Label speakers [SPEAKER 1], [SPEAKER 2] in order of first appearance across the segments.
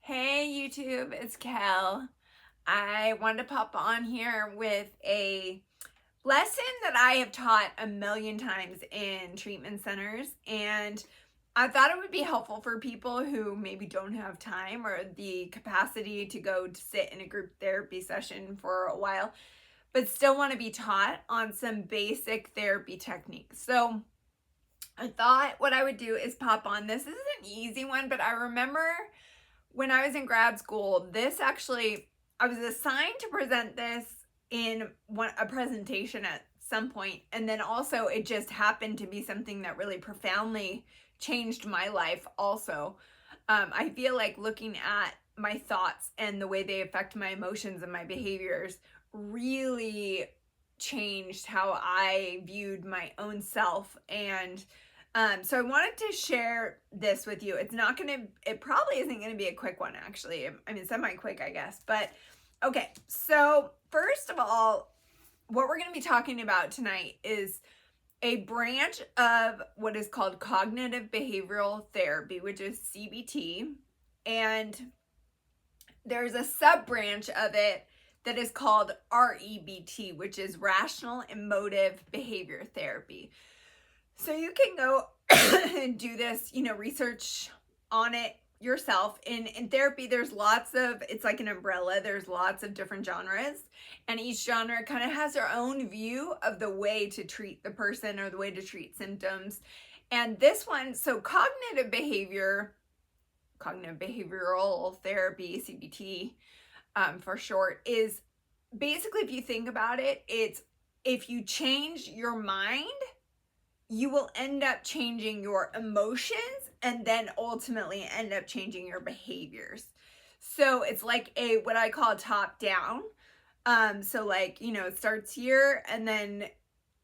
[SPEAKER 1] Hey YouTube, it's Kel. I wanted to pop on here with a lesson that I have taught a million times in treatment centers, and I thought it would be helpful for people who maybe don't have time or the capacity to go to sit in a group therapy session for a while, but still want to be taught on some basic therapy techniques. So I thought what I would do is pop on. This is an easy one, but I remember when I was in grad school, I was assigned to present this in a presentation at some point, and then also it just happened to be something that really profoundly changed my life also. I feel like looking at my thoughts and the way they affect my emotions and my behaviors really changed how I viewed my own self. And so I wanted to share this with you. It probably isn't going to be a quick one, actually. I mean, semi-quick, I guess. But okay, so first of all, what we're going to be talking about tonight is a branch of what is called cognitive behavioral therapy, which is CBT. And there's a sub-branch of it that is called REBT, which is rational emotive behavior therapy. So you can go and do this, research on it yourself. In therapy, it's like an umbrella. There's lots of different genres, and each genre kind of has their own view of the way to treat the person or the way to treat symptoms. And this one, so cognitive behavioral therapy, CBT, for short, is basically, if you think about it, it's if you change your mind, you will end up changing your emotions and then ultimately end up changing your behaviors. So it's like what I call top down. So it starts here and then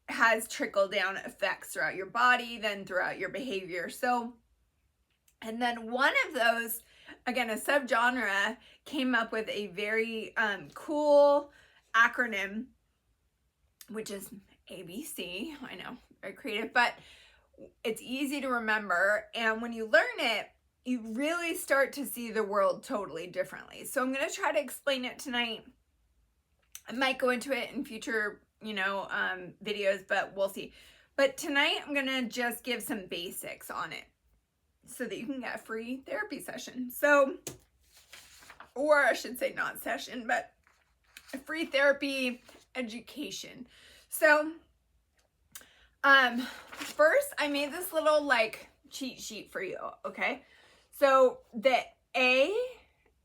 [SPEAKER 1] has trickle down effects throughout your body, then throughout your behavior. So, and then one of those, again, a subgenre came up with a very cool acronym, which is ABC. I know, very creative, but it's easy to remember. And when you learn it, you really start to see the world totally differently. So I'm going to try to explain it tonight. I might go into it in future, videos, but we'll see. But tonight I'm going to just give some basics on it so that you can get a free therapy session. So, or I should say not session, but a free therapy education. So, first I made this little cheat sheet for you, okay? So the A,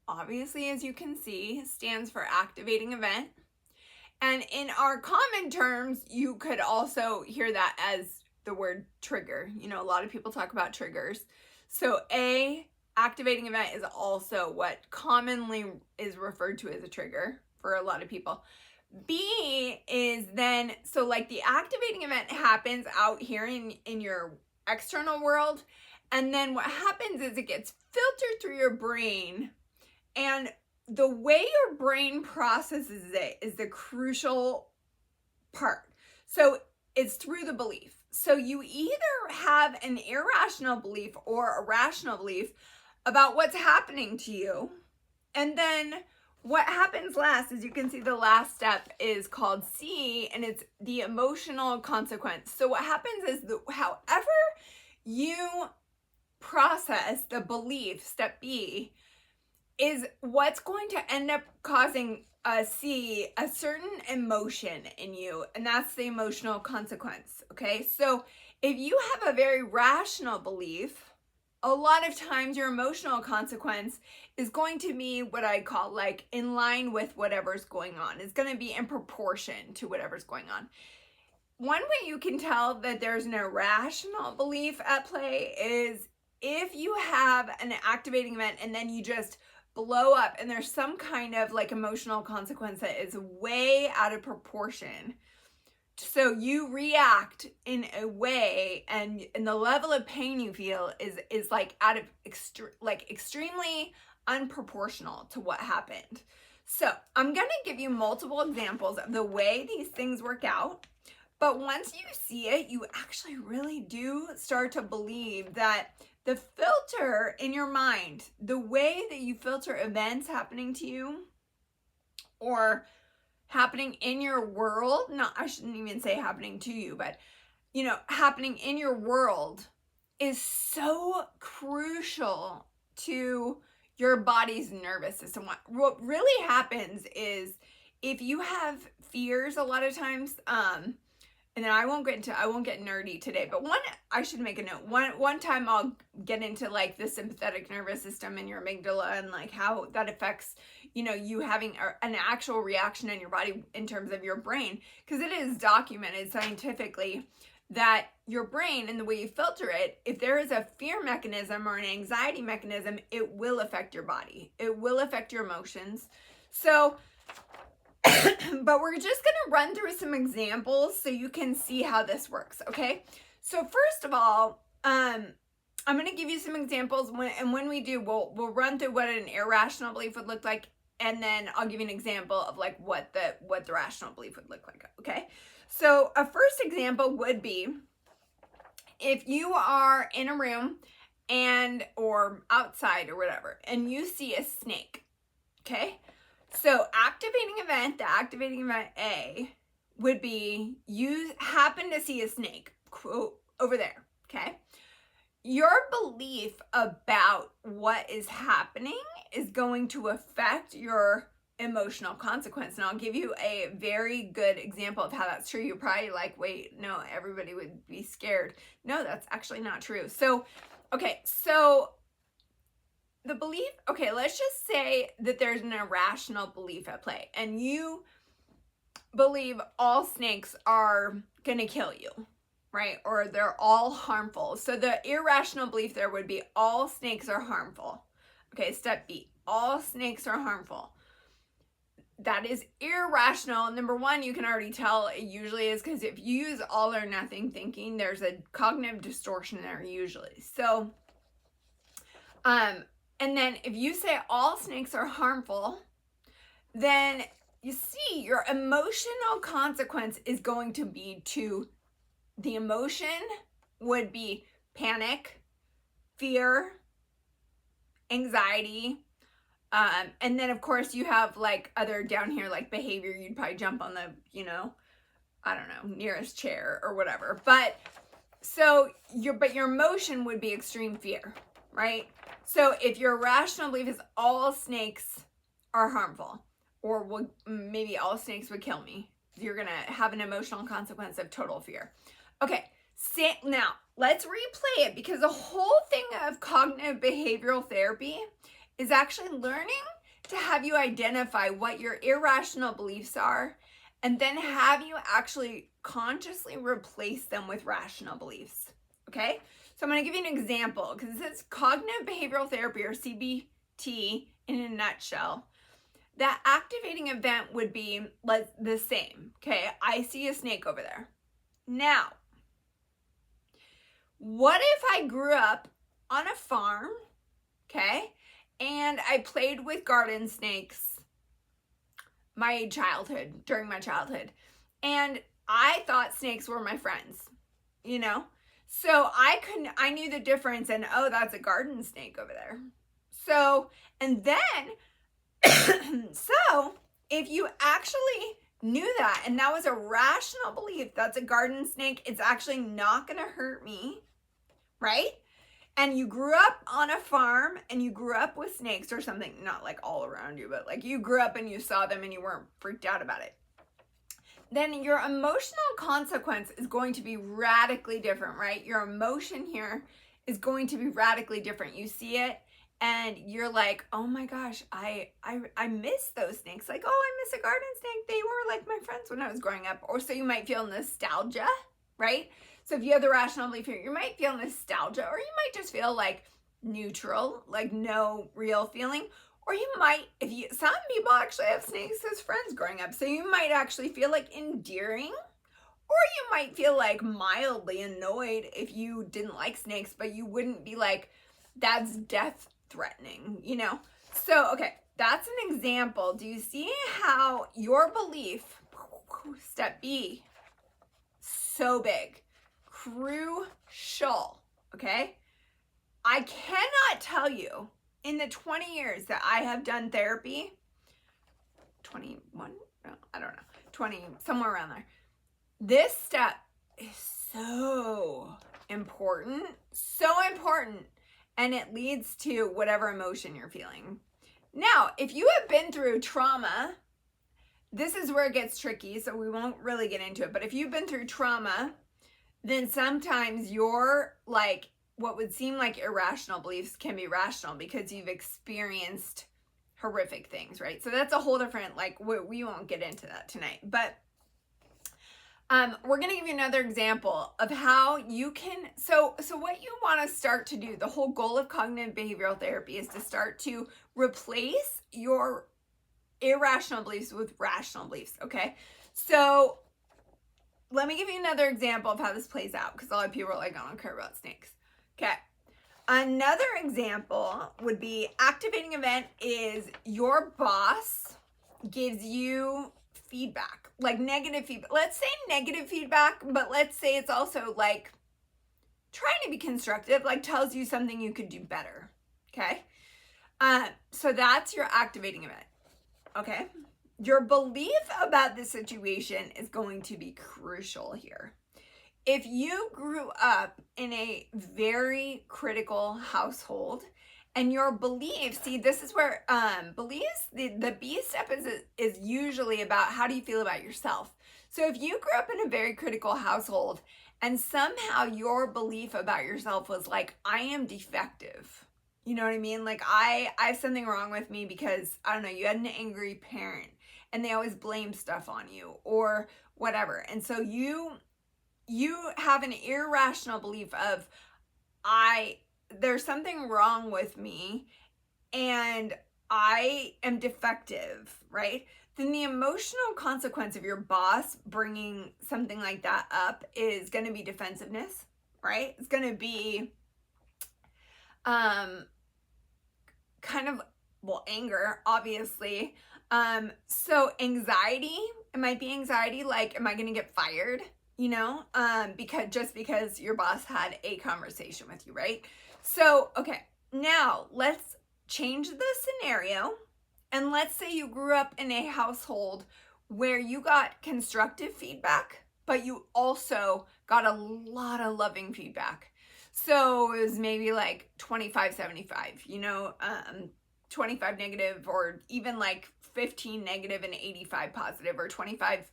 [SPEAKER 1] obviously, as you can see, stands for activating event. And in our common terms, you could also hear that as the word trigger. A lot of people talk about triggers. So A, activating event, is also what commonly is referred to as a trigger for a lot of people. B is then, so the activating event happens out here in your external world. And then what happens is it gets filtered through your brain. And the way your brain processes it is the crucial part. So it's through the belief. So you either have an irrational belief or a rational belief about what's happening to you. And then what happens last, as you can see, the last step is called C, and it's the emotional consequence. So what happens is however you process the belief, step B, is what's going to end up causing a certain emotion in you, and that's the emotional consequence, okay? So if you have a very rational belief, a lot of times your emotional consequence is going to be what I call in line with whatever's going on. It's going to be in proportion to whatever's going on. One way you can tell that there's an irrational belief at play is if you have an activating event and then you just blow up and there's some kind of emotional consequence that is way out of proportion. So you react in a way, and the level of pain you feel is out of extremely unproportional to what happened. So I'm going to give you multiple examples of the way these things work out. But once you see it, you actually really do start to believe that the filter in your mind, the way that you filter events happening to you or happening in your world, I shouldn't even say happening to you, but happening in your world is so crucial to your body's nervous system. What really happens is if you have fears a lot of times, and then I won't get nerdy today, but I should make a note. One time I'll get into like the sympathetic nervous system and your amygdala and like how that affects, you having an actual reaction in your body in terms of your brain. Because it is documented scientifically that your brain and the way you filter it, if there is a fear mechanism or an anxiety mechanism, it will affect your body. It will affect your emotions. So, but we're just going to run through some examples so you can see how this works, okay? So first of all, I'm going to give you some examples, when we do, we'll run through what an irrational belief would look like, and then I'll give you an example of like what the rational belief would look like, okay? So a first example would be if you are in a room or outside or whatever, and you see a snake, okay? So the activating event A would be you happen to see a snake, quote, over there, okay? Your belief about what is happening is going to affect your emotional consequence. And I'll give you a very good example of how that's true. You're probably like, wait, no, everybody would be scared. No, that's actually not true. So the belief, let's just say that there's an irrational belief at play and you believe all snakes are gonna kill you, right? Or they're all harmful. So the irrational belief there would be all snakes are harmful. Okay, step B, all snakes are harmful. That is irrational. Number one, you can already tell it usually is because if you use all or nothing thinking, there's a cognitive distortion there usually. So, and then if you say all snakes are harmful, then you see your emotional consequence is going to be the emotion would be panic, fear, anxiety, and then of course you have like other down here like behavior. You'd probably jump on the, I don't know, nearest chair or whatever. But your emotion would be extreme fear, right? So if your rational belief is all snakes are harmful, or maybe all snakes would kill me, you're going to have an emotional consequence of total fear. Okay, now let's replay it, because the whole thing of cognitive behavioral therapy is actually learning to have you identify what your irrational beliefs are, and then have you actually consciously replace them with rational beliefs, okay? So I'm going to give you an example, because it's cognitive behavioral therapy, or CBT, in a nutshell. That activating event would be like the same, okay? I see a snake over there. Now, what if I grew up on a farm, okay, and I played with garden snakes during my childhood, and I thought snakes were my friends, So I knew the difference, and oh, that's a garden snake over there. So, and then, so if you actually knew that, and that was a rational belief, that's a garden snake, it's actually not going to hurt me, right? And you grew up on a farm and you grew up with snakes or something, not like all around you, but like you grew up and you saw them and you weren't freaked out about it. Then your emotional consequence is going to be radically different, right? Your emotion here is going to be radically different. You see it and you're like, oh my gosh, I miss those snakes. Like, oh, I miss a garden snake. They were like my friends when I was growing up. Or so you might feel nostalgia, right? So if you have the rational belief here, you might feel nostalgia, or you might just feel like neutral, like no real feeling. Or you might, some people actually have snakes as friends growing up, so you might actually feel like endearing, or you might feel like mildly annoyed if you didn't like snakes, but you wouldn't be like, that's death threatening, So, okay, that's an example. Do you see how your belief, step B, so big, crucial, okay? I cannot tell you in the 20 years that I have done therapy, 21, no, I don't know, 20, somewhere around there. This step is so important, and it leads to whatever emotion you're feeling. Now, if you have been through trauma, this is where it gets tricky, so we won't really get into it. But if you've been through trauma, then sometimes your, like, what would seem like irrational beliefs can be rational because you've experienced horrific things, right? So that's a whole different, like, we won't get into that tonight. But we're going to give you another example of how you can, so what you want to start to do, the whole goal of cognitive behavioral therapy is to start to replace your irrational beliefs with rational beliefs, okay? So let me give you another example of how this plays out, because a lot of people are like, I don't care about snakes. Okay. Another example would be activating event is your boss gives you feedback, like negative feedback. Let's say negative feedback, but let's say it's also like trying to be constructive, like tells you something you could do better. Okay. So that's your activating event. Okay. Your belief about the situation is going to be crucial here. If you grew up in a very critical household and your beliefs, see, this is where beliefs, the B step is usually about how do you feel about yourself. So if you grew up in a very critical household and somehow your belief about yourself was like, I am defective. You know what I mean? Like I have something wrong with me because, I don't know, you had an angry parent and they always blame stuff on you or whatever. And so you have an irrational belief of there's something wrong with me and I am defective, right? Then the emotional consequence of your boss bringing something like that up is going to be defensiveness, right? It's going to be kind of, well, anger, obviously. So anxiety, it might be anxiety like, am I going to get fired? You know, because your boss had a conversation with you, right? So, okay, now let's change the scenario. And let's say you grew up in a household where you got constructive feedback, but you also got a lot of loving feedback. So it was maybe like 25-75, you know, 25 negative, or even like 15 negative and 85 positive, or 25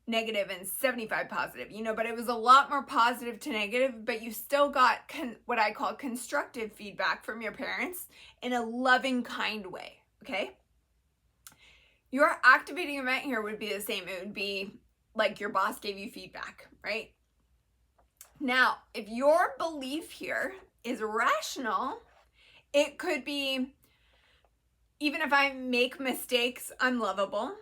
[SPEAKER 1] negative and 75 positive, you know, but it was a lot more positive to negative, but you still got what I call constructive feedback from your parents in a loving, kind way, okay? Your activating event here would be the same. It would be like your boss gave you feedback, right? Now, if your belief here is rational, it could be, even if I make mistakes, I'm lovable,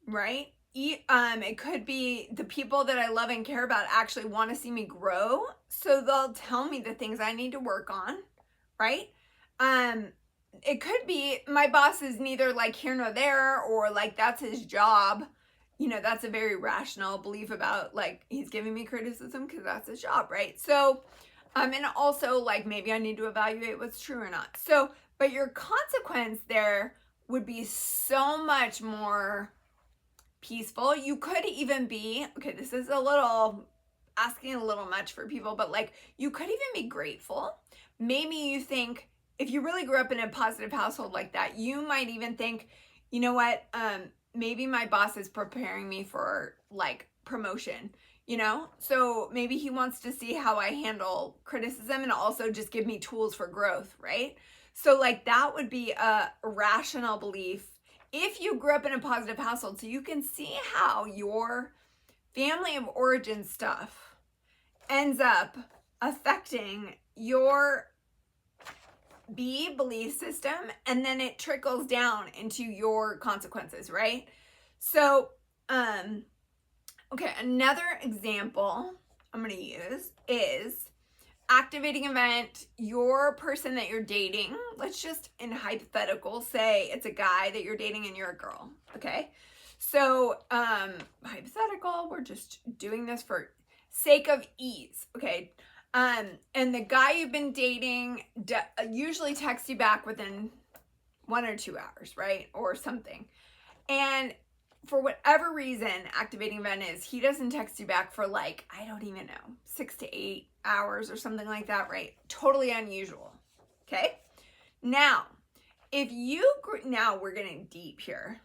[SPEAKER 1] right? It could be the people that I love and care about actually want to see me grow, so they'll tell me the things I need to work on, right? It could be my boss is neither like here nor there, or like that's his job. You know, that's a very rational belief about like he's giving me criticism because that's his job, right? So, and also like maybe I need to evaluate what's true or not. So, but your consequence there would be so much more peaceful. You could even be, okay, this is a little asking a little much for people, but like you could even be grateful. Maybe you think, if you really grew up in a positive household like that, you might even think, you know what, maybe my boss is preparing me for like promotion, you know? So maybe he wants to see how I handle criticism and also just give me tools for growth, right? So like that would be a rational belief if you grew up in a positive household. So you can see how your family of origin stuff ends up affecting your B belief system, and then it trickles down into your consequences, right? So, okay, another example I'm going to use is activating event. Your person that you're dating, let's just in hypothetical say it's a guy that you're dating and you're a girl, okay? So, hypothetical, we're just doing this for sake of ease, okay? And the guy you've been dating usually texts you back within 1 or 2 hours, right? Or something. And for whatever reason, activating event is he doesn't text you back for like, I don't even know, 6 to 8 hours or something like that, right? Totally unusual. Okay. Now, now we're getting deep here.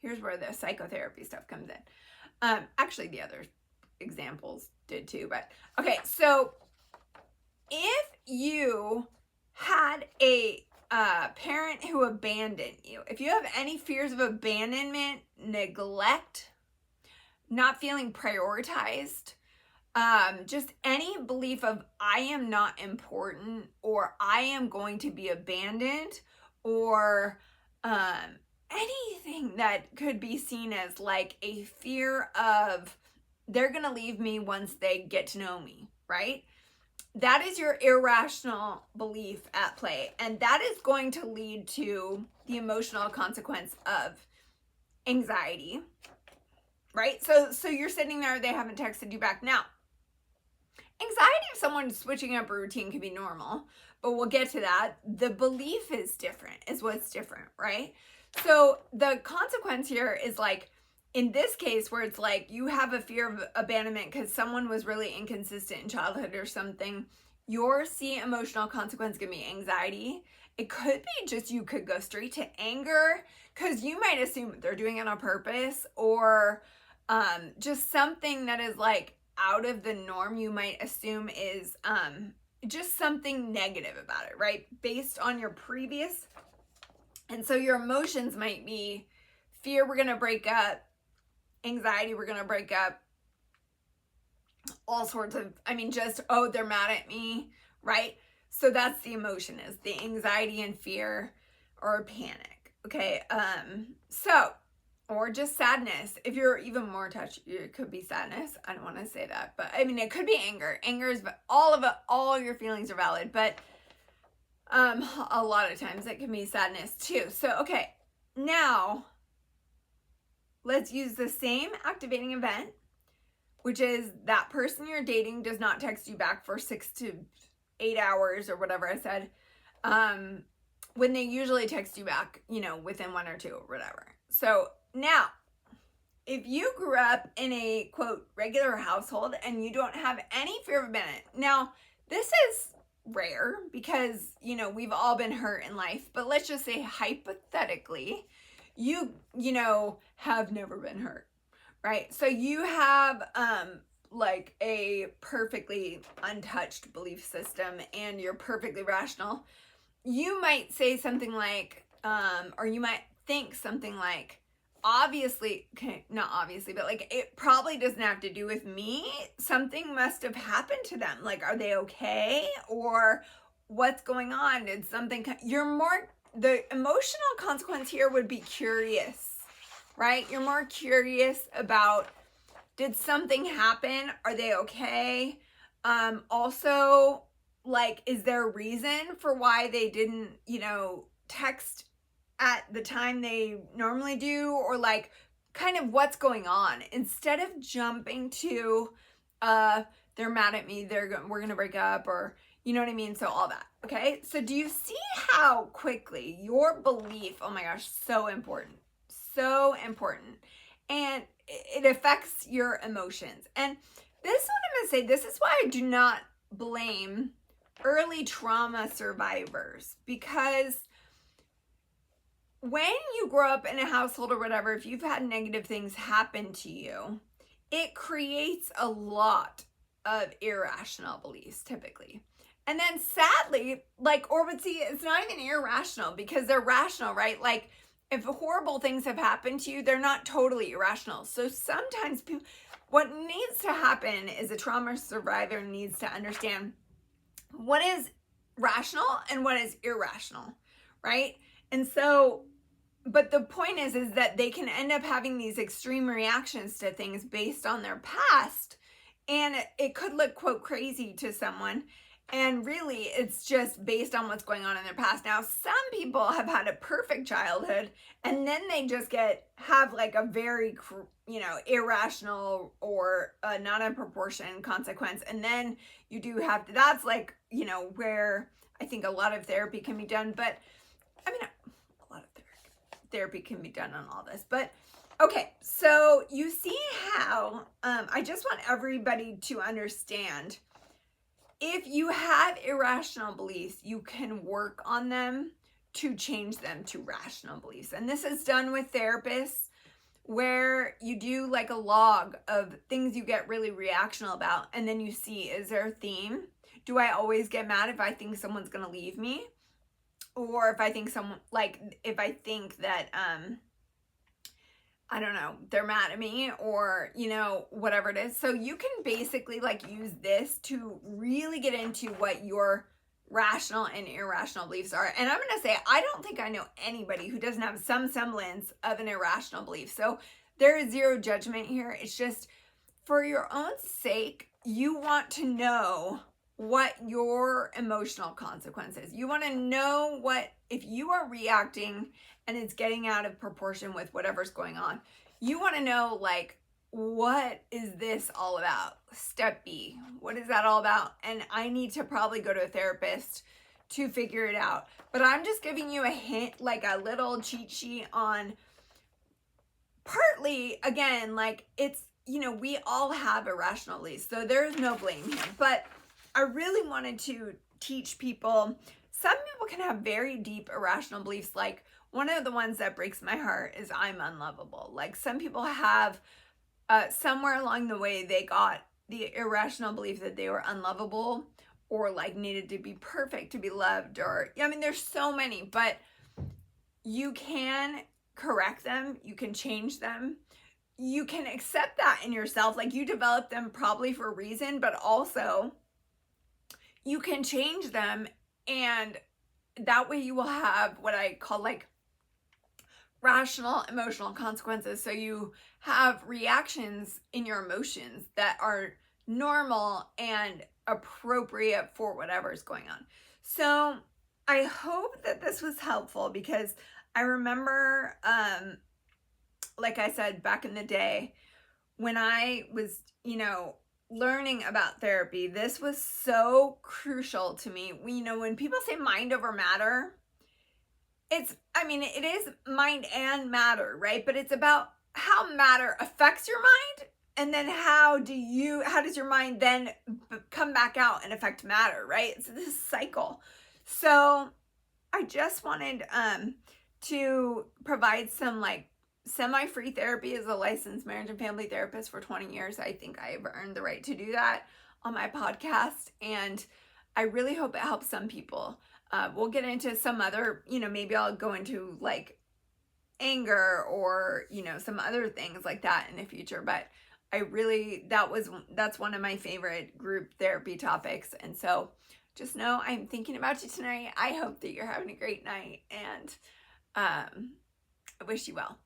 [SPEAKER 1] Here's where the psychotherapy stuff comes in. Actually, the other examples did too, but okay. So if you had a parent who abandoned you, if you have any fears of abandonment, neglect, not feeling prioritized, just any belief of I am not important, or I am going to be abandoned, or anything that could be seen as like a fear of they're going to leave me once they get to know me, right? That is your irrational belief at play. And that is going to lead to the emotional consequence of anxiety, right? So you're sitting there, they haven't texted you back. Now, anxiety of someone switching up a routine can be normal, but we'll get to that. The belief is different, is what's different, right? So the consequence here is like, in this case where it's like you have a fear of abandonment because someone was really inconsistent in childhood or something, your emotional consequence can be anxiety. It could be just you could go straight to anger because you might assume they're doing it on purpose, or just something that is like out of the norm you might assume is just something negative about it, right? Based on your previous. And so your emotions might be fear, we're going to break up, anxiety, we're going to break up, all sorts of, just, oh, they're mad at me, right? So that's the emotion, is the anxiety and fear or panic, okay? Or just sadness. If you're even more touched, it could be sadness. I don't want to say that, but it could be anger. Anger is all your feelings are valid, but a lot of times it can be sadness too. So, okay, now let's use the same activating event, which is that person you're dating does not text you back for 6 to 8 hours or whatever I said, when they usually text you back, within 1 or 2 or whatever. So now, if you grew up in a, quote, regular household and you don't have any fear of abandonment, now this is rare because, we've all been hurt in life, but let's just say hypothetically, you have never been hurt, right? So you have like a perfectly untouched belief system and you're perfectly rational. You might say something like, or you might think something like, obviously, okay, not obviously, but like, it probably doesn't have to do with me. Something must have happened to them. Like, are they okay? Or what's going on? Did something, the emotional consequence here would be curious, right? You're more curious about, did something happen? Are they okay? Also, like, is there a reason for why they didn't, text at the time they normally do? Or like, kind of what's going on? Instead of jumping to, they're mad at me, we're gonna break up, or you know what I mean? So all that, okay? So do you see how quickly your belief, oh my gosh, so important. So important. And it affects your emotions. And this is what I'm going to say. This is why I do not blame early trauma survivors. Because when you grow up in a household or whatever, if you've had negative things happen to you, it creates a lot of irrational beliefs typically. And then sadly, it's not even irrational because they're rational, right? Like, if horrible things have happened to you, they're not totally irrational. So sometimes what needs to happen is a trauma survivor needs to understand what is rational and what is irrational, right? And so, but the point is that they can end up having these extreme reactions to things based on their past. And it could look, quote, crazy to someone. And really, it's just based on what's going on in their past. Now, some people have had a perfect childhood, and then they just have like a very, irrational or not in proportion consequence. And then you do have to, that's like, where I think a lot of therapy can be done. But I mean, a lot of therapy can be done on all this. But okay, so you see how I just want everybody to understand, if you have irrational beliefs, you can work on them to change them to rational beliefs. And this is done with therapists, where you do like a log of things you get really reactional about. And then you see, is there a theme? Do I always get mad if I think someone's going to leave me? Or if I think if I think that, I don't know, they're mad at me, or, whatever it is. So you can basically like use this to really get into what your rational and irrational beliefs are. And I'm going to say, I don't think I know anybody who doesn't have some semblance of an irrational belief. So there is zero judgment here. It's just for your own sake, you want to know what your emotional consequences. You want to know what, if you are reacting and it's getting out of proportion with whatever's going on, you want to know, like, what is this all about? Step B, what is that all about? And I need to probably go to a therapist to figure it out. But I'm just giving you a hint, like a little cheat sheet on, partly, again, like, it's, we all have irrational beliefs, so there's no blame here. But I really wanted to teach people, some people can have very deep irrational beliefs. Like, one of the ones that breaks my heart is I'm unlovable. Like, some people have, somewhere along the way, they got the irrational belief that they were unlovable, or like needed to be perfect to be loved, or, I mean, there's so many, but you can correct them. You can change them. You can accept that in yourself. Like, you develop them probably for a reason, but also you can change them, and that way you will have what I call like rational emotional consequences. So you have reactions in your emotions that are normal and appropriate for whatever's going on. So I hope that this was helpful, because I remember, like I said, back in the day when I was, learning about therapy, this was so crucial to me. When people say mind over matter, it is mind and matter, right? But it's about how matter affects your mind, and then how does your mind then come back out and affect matter, right? It's this cycle. So I just wanted to provide some like semi-free therapy as a licensed marriage and family therapist for 20 years. I think I've earned the right to do that on my podcast, and I really hope it helps some people. We'll get into some other, maybe I'll go into like anger or, some other things like that in the future. But that's one of my favorite group therapy topics. And so just know I'm thinking about you tonight. I hope that you're having a great night, and I wish you well.